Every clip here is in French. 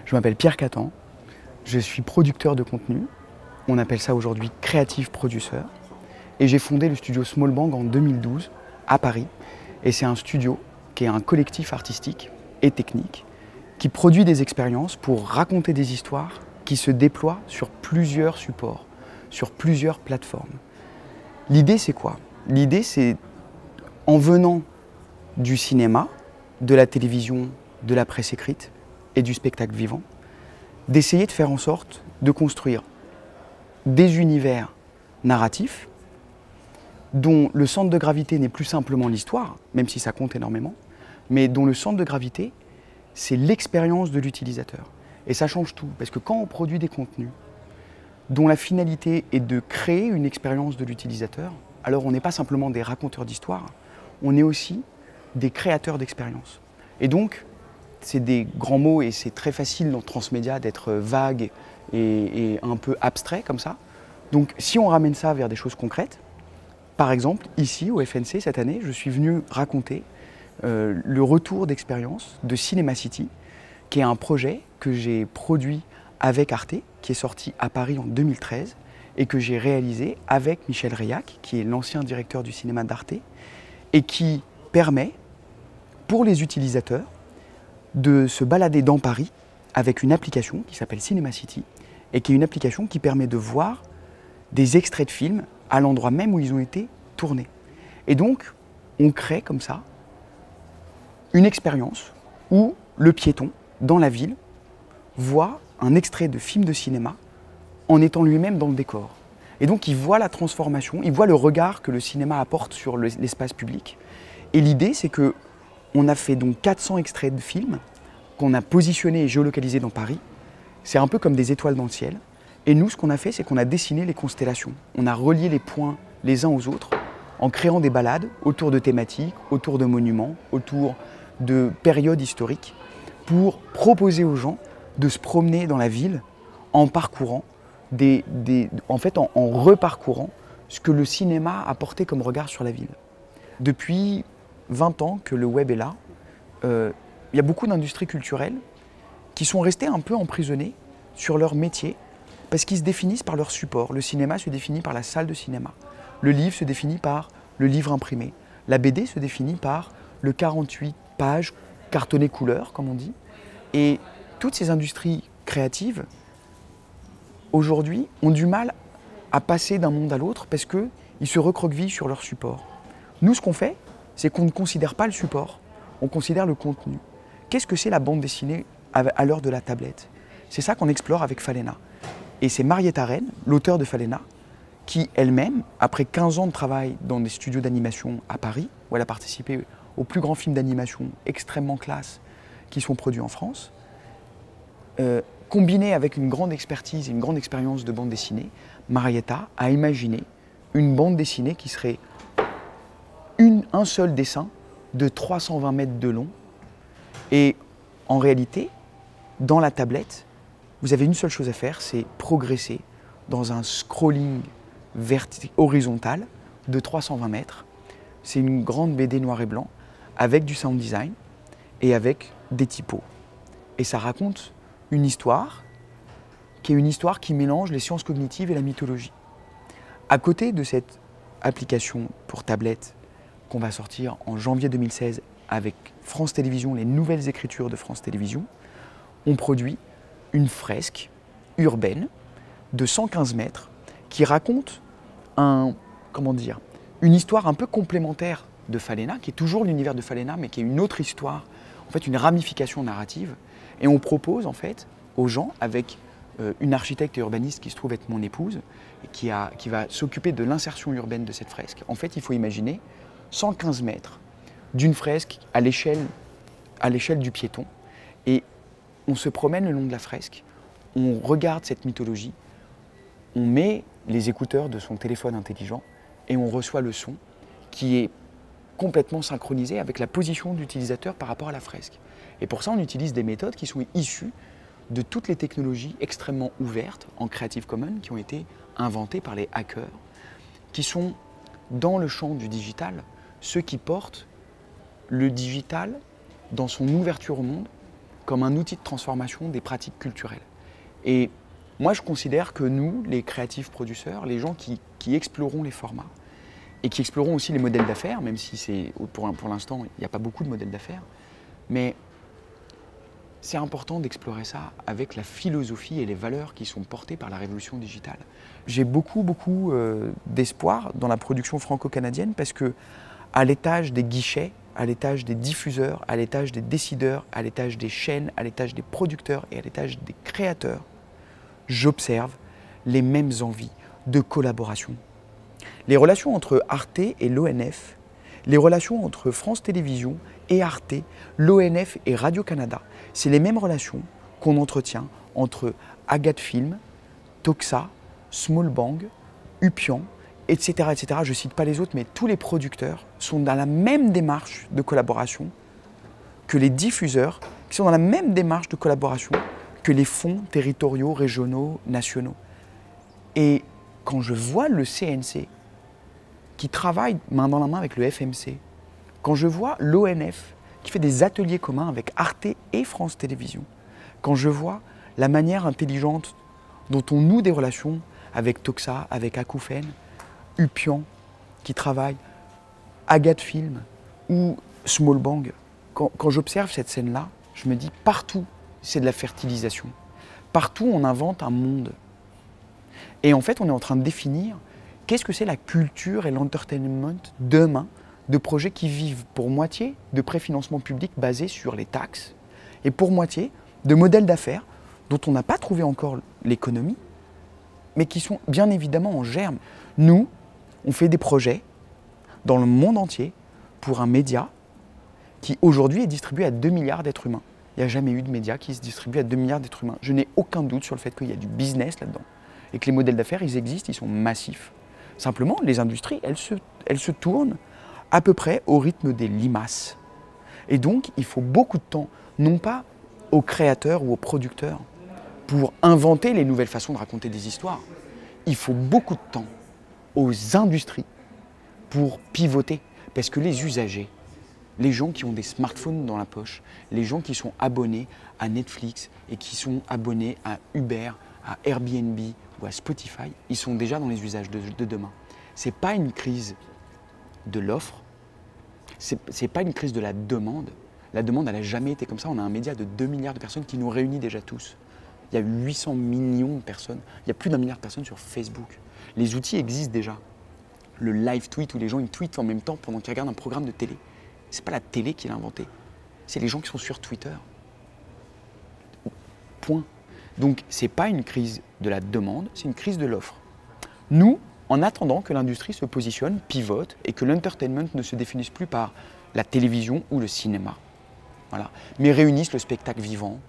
Je m'appelle Pierre Catan, je suis producteur de contenu, on appelle ça aujourd'hui creative producer, et j'ai fondé le studio Small Bang en 2012 à Paris. Et c'est un studio qui est un collectif artistique et technique qui produit des expériences pour raconter des histoires qui se déploient sur plusieurs supports, sur plusieurs plateformes. L'idée c'est quoi? L'idée c'est, en venant du cinéma, de la télévision, de la presse écrite et du spectacle vivant, d'essayer de faire en sorte de construire des univers narratifs dont le centre de gravité n'est plus simplement l'histoire, même si ça compte énormément, mais dont le centre de gravité, c'est l'expérience de l'utilisateur. Et ça change tout, parce que quand on produit des contenus dont la finalité est de créer une expérience de l'utilisateur, alors on n'est pas simplement des raconteurs d'histoire, on est aussi des créateurs d'expériences. Et donc, c'est des grands mots et c'est très facile dans transmédia d'être vague et un peu abstrait comme ça. Donc si on ramène ça vers des choses concrètes, par exemple, ici au FNC cette année, je suis venu raconter le retour d'expérience de Cinema City, qui est un projet que j'ai produit avec Arte, qui est sorti à Paris en 2013 et que j'ai réalisé avec Michel Reillac, qui est l'ancien directeur du cinéma d'Arte, et qui permet pour les utilisateurs de se balader dans Paris avec une application qui s'appelle Cinema City et qui est une application qui permet de voir des extraits de films à l'endroit même où ils ont été tournés. Et donc, on crée comme ça une expérience où le piéton, dans la ville, voit un extrait de film de cinéma en étant lui-même dans le décor. Et donc, il voit la transformation, il voit le regard que le cinéma apporte sur l'espace public. Et l'idée, c'est que on a fait donc 400 extraits de films qu'on a positionnés et géolocalisés dans Paris. C'est un peu comme des étoiles dans le ciel. Et nous, ce qu'on a fait, c'est qu'on a dessiné les constellations. On a relié les points les uns aux autres en créant des balades autour de thématiques, autour de monuments, autour de périodes historiques, pour proposer aux gens de se promener dans la ville en parcourant, en reparcourant ce que le cinéma a porté comme regard sur la ville. Depuis 20 ans que le web est là, il y a beaucoup d'industries culturelles qui sont restées un peu emprisonnées sur leur métier parce qu'ils se définissent par leur support. Le cinéma se définit par la salle de cinéma. Le livre se définit par le livre imprimé. La BD se définit par le 48 pages cartonné couleur, comme on dit. Et toutes ces industries créatives, aujourd'hui, ont du mal à passer d'un monde à l'autre parce qu'ils se recroquevillent sur leur support. Nous, ce qu'on fait, c'est qu'on ne considère pas le support, on considère le contenu. Qu'est-ce que c'est la bande dessinée à l'heure de la tablette? C'est ça qu'on explore avec Falena. Et c'est Marietta Rennes, l'auteur de Falena, qui elle-même, après 15 ans de travail dans des studios d'animation à Paris, où elle a participé aux plus grands films d'animation extrêmement classe qui sont produits en France, combinée avec une grande expertise et une grande expérience de bande dessinée, Marietta a imaginé une bande dessinée qui serait un seul dessin de 320 mètres de long. Et en réalité, dans la tablette, vous avez une seule chose à faire, c'est progresser dans un scrolling horizontal de 320 mètres. C'est une grande BD noir et blanc avec du sound design et avec des typos. Et ça raconte une histoire qui mélange les sciences cognitives et la mythologie. À côté de cette application pour tablette qu'on va sortir en janvier 2016 avec France Télévisions, les nouvelles écritures de France Télévisions, on produit une fresque urbaine de 115 mètres qui raconte une histoire un peu complémentaire de Falena, qui est toujours l'univers de Falena, mais qui est une autre histoire, en fait une ramification narrative. Et on propose en fait aux gens, avec une architecte et urbaniste qui se trouve être mon épouse, et qui va s'occuper de l'insertion urbaine de cette fresque. En fait, il faut imaginer 115 mètres d'une fresque à l'échelle du piéton, et on se promène le long de la fresque, on regarde cette mythologie, on met les écouteurs de son téléphone intelligent et on reçoit le son qui est complètement synchronisé avec la position de l'utilisateur par rapport à la fresque. Et pour ça, on utilise des méthodes qui sont issues de toutes les technologies extrêmement ouvertes en Creative Commons qui ont été inventées par les hackers, qui sont dans le champ du digital, ceux qui portent le digital dans son ouverture au monde comme un outil de transformation des pratiques culturelles. Et moi, je considère que nous, les créatifs producteurs, les gens qui explorons les formats et qui explorons aussi les modèles d'affaires, même si pour l'instant, il n'y a pas beaucoup de modèles d'affaires, mais c'est important d'explorer ça avec la philosophie et les valeurs qui sont portées par la révolution digitale. J'ai beaucoup d'espoir dans la production franco-canadienne parce que à l'étage des guichets, à l'étage des diffuseurs, à l'étage des décideurs, à l'étage des chaînes, à l'étage des producteurs et à l'étage des créateurs, j'observe les mêmes envies de collaboration. Les relations entre Arte et l'ONF, les relations entre France Télévisions et Arte, l'ONF et Radio-Canada, c'est les mêmes relations qu'on entretient entre Agathe Film, Toxa, Small Bang, Upian, etc., etc. Je ne cite pas les autres, mais tous les producteurs sont dans la même démarche de collaboration que les diffuseurs, qui sont dans la même démarche de collaboration que les fonds territoriaux, régionaux, nationaux. Et quand je vois le CNC qui travaille main dans la main avec le FMC, quand je vois l'ONF qui fait des ateliers communs avec Arte et France Télévisions, quand je vois la manière intelligente dont on noue des relations avec Toxa, avec Acouphène, Upian, qui travaille, Agathe Film ou Small Bang, quand j'observe cette scène-là, je me dis partout, c'est de la fertilisation. Partout, on invente un monde. Et en fait, on est en train de définir qu'est-ce que c'est la culture et l'entertainment demain de projets qui vivent pour moitié de préfinancement public basé sur les taxes et pour moitié de modèles d'affaires dont on n'a pas trouvé encore l'économie, mais qui sont bien évidemment en germe. Nous, on fait des projets dans le monde entier pour un média qui aujourd'hui est distribué à 2 milliards d'êtres humains. Il n'y a jamais eu de média qui se distribue à 2 milliards d'êtres humains. Je n'ai aucun doute sur le fait qu'il y a du business là-dedans et que les modèles d'affaires, ils existent, ils sont massifs. Simplement, les industries, elles se tournent à peu près au rythme des limaces. Et donc, il faut beaucoup de temps, non pas aux créateurs ou aux producteurs, pour inventer les nouvelles façons de raconter des histoires. Il faut beaucoup de temps aux industries pour pivoter. Parce que les usagers, les gens qui ont des smartphones dans la poche, les gens qui sont abonnés à Netflix et qui sont abonnés à Uber, à Airbnb ou à Spotify, ils sont déjà dans les usages de demain. Ce n'est pas une crise de l'offre, c'est pas une crise de la demande. La demande, elle n'a jamais été comme ça. On a un média de 2 milliards de personnes qui nous réunit déjà tous. Il y a 800 millions de personnes, il y a plus d'1 milliard de personnes sur Facebook. Les outils existent déjà. Le live tweet où les gens ils tweetent en même temps pendant qu'ils regardent un programme de télé. C'est pas la télé qui l'a inventé, c'est les gens qui sont sur Twitter. Point. Donc c'est pas une crise de la demande, c'est une crise de l'offre. Nous, en attendant que l'industrie se positionne, pivote et que l'entertainment ne se définisse plus par la télévision ou le cinéma, voilà, mais réunissent le spectacle vivant,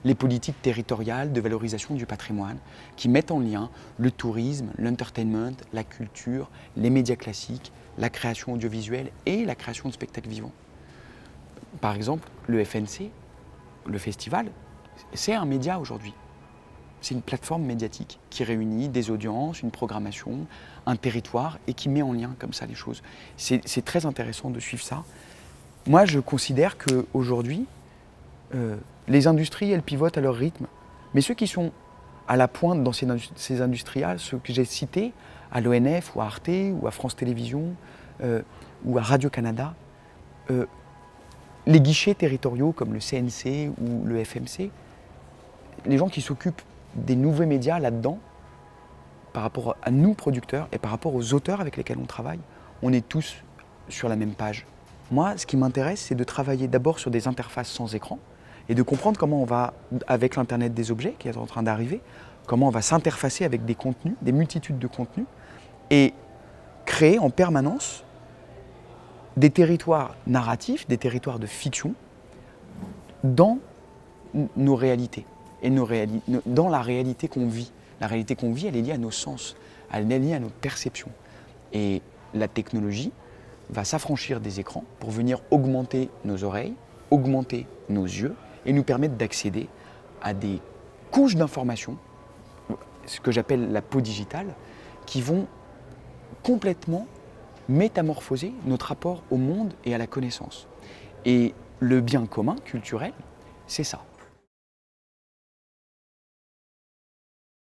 les politiques territoriales de valorisation du patrimoine qui mettent en lien le tourisme, l'entertainment, la culture, les médias classiques, la création audiovisuelle et la création de spectacles vivants. Par exemple, le FNC, le festival, c'est un média aujourd'hui. C'est une plateforme médiatique qui réunit des audiences, une programmation, un territoire et qui met en lien comme ça les choses. C'est très intéressant de suivre ça. Moi, je considère qu'aujourd'hui, les industries, elles pivotent à leur rythme. Mais ceux qui sont à la pointe dans ces industriels, ceux que j'ai cités, à l'ONF ou à Arte ou à France Télévisions ou à Radio-Canada, les guichets territoriaux comme le CNC ou le FMC, les gens qui s'occupent des nouveaux médias là-dedans, par rapport à nous producteurs et par rapport aux auteurs avec lesquels on travaille, on est tous sur la même page. Moi, ce qui m'intéresse, c'est de travailler d'abord sur des interfaces sans écran et de comprendre comment on va, avec l'Internet des objets qui est en train d'arriver, comment on va s'interfacer avec des contenus, des multitudes de contenus, et créer en permanence des territoires narratifs, des territoires de fiction dans nos réalités et dans la réalité qu'on vit. La réalité qu'on vit, elle est liée à nos sens, elle est liée à nos perceptions. Et la technologie va s'affranchir des écrans pour venir augmenter nos oreilles, augmenter nos yeux et nous permettre d'accéder à des couches d'informations, ce que j'appelle la peau digitale, qui vont complètement métamorphoser notre rapport au monde et à la connaissance. Et le bien commun culturel, c'est ça.